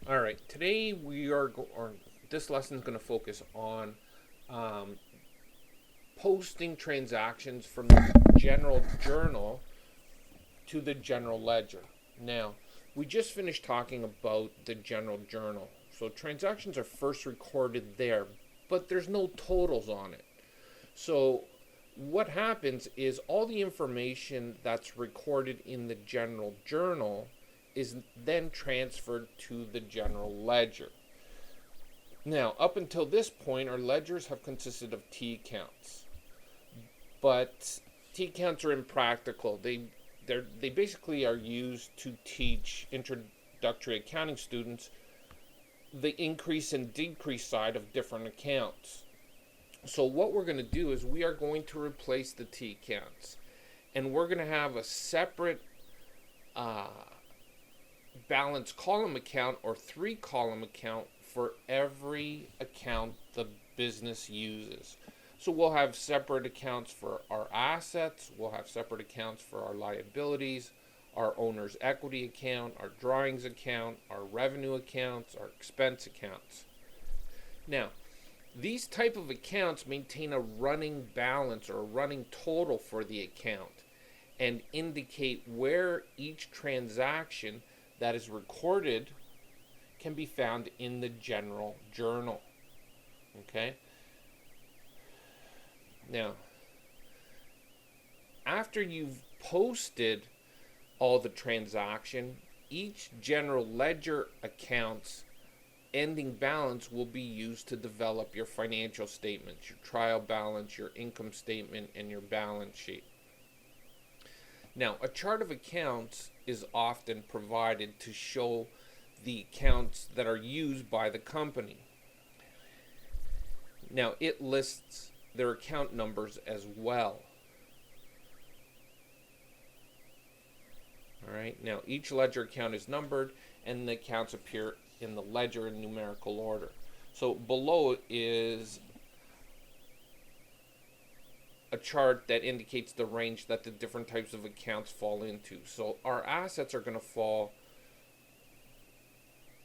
All right, today this lesson is going to focus on um, posting transactions from the general journal to the general ledger. Now, we just finished talking about the general journal. So transactions are first recorded there, but there's no totals on it. So what happens is all the information that's recorded in the general journal is then transferred to the general ledger. Now, up until this point, our ledgers have consisted of T accounts, but T accounts are impractical. They basically are used to teach introductory accounting students the increase and decrease side of different accounts. So what we're going to do is we are going to replace the T accounts, and we're going to have a separate uh, balance column account or 3-column account for every account the business uses. So we'll have separate accounts for our assets, we'll have separate accounts for our liabilities, our owner's equity account, our drawings account, our revenue accounts, our expense accounts. Now, these type of accounts maintain a running balance or a running total for the account and indicate where each transaction that is recorded can be found in the general journal. Okay? Now, after you've posted all the transaction, each general ledger account's ending balance will be used to develop your financial statements, your trial balance, your income statement, and your balance sheet. Now, a chart of accounts is often provided to show the accounts that are used by the company. Now, it lists their account numbers as well. All right, now each ledger account is numbered and the accounts appear in the ledger in numerical order. So below is a chart that indicates the range that the different types of accounts fall into. So our assets are going to fall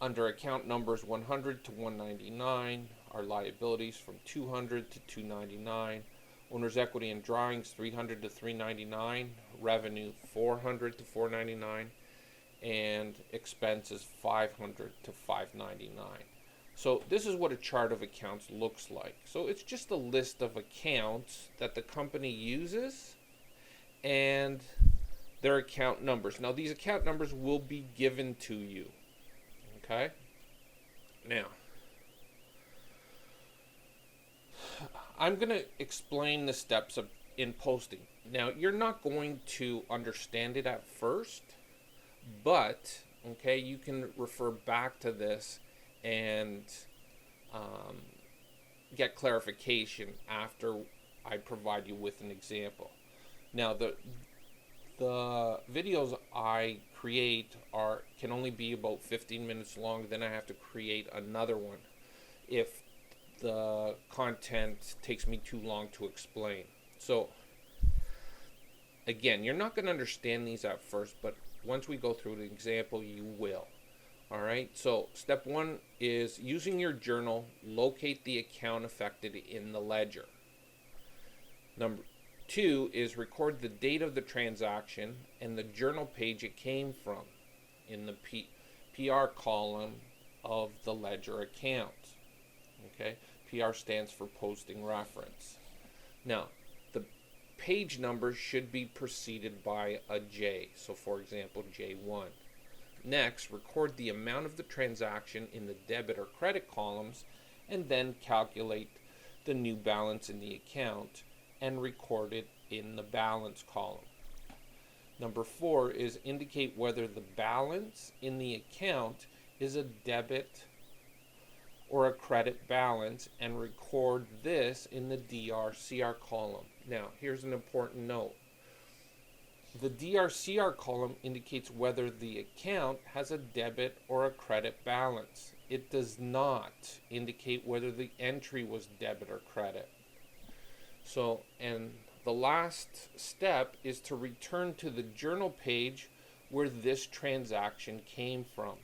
under account numbers 100 to 199, our liabilities from 200 to 299, owner's equity and drawings 300 to 399, revenue 400 to 499, and expenses 500 to 599. So this is what a chart of accounts looks like. So it's just a list of accounts that the company uses and their account numbers. Now these account numbers will be given to you. Okay? Now, I'm going to explain the steps in posting. Now, you're not going to understand it at first, but, okay, you can refer back to this and get clarification after I provide you with an example. Now, the videos I create can only be about 15 minutes long. Then I have to create another one if the content takes me too long to explain. So again, you're not going to understand these at first, but once we go through the example, you will. All right, so step 1 is using your journal, locate the account affected in the ledger. Number 2 is record the date of the transaction and the journal page it came from in the PR column of the ledger account. Okay, PR stands for posting reference. Now, the page number should be preceded by a J. So, for example, J1. Next, record the amount of the transaction in the debit or credit columns and then calculate the new balance in the account and record it in the balance column. Number 4 is indicate whether the balance in the account is a debit or a credit balance and record this in the DRCR column. Now, here's an important note. The DRCR column indicates whether the account has a debit or a credit balance. It does not indicate whether the entry was debit or credit. So, and the last step is to return to the journal page where this transaction came from.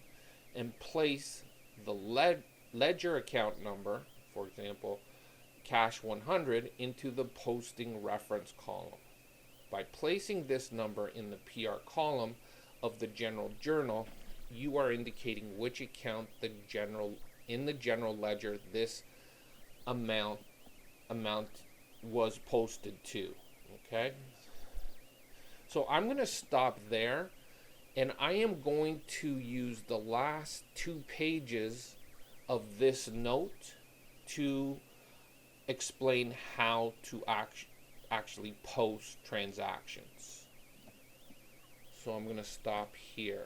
and place the ledger account number, for example, cash 100, into the posting reference column. By placing this number in the PR column of the general journal, you are indicating which account in the general ledger this amount was posted to. Okay? So I'm going to stop there, and I am going to use the last 2 pages of this note to explain how to actually post transactions. So I'm going to stop here.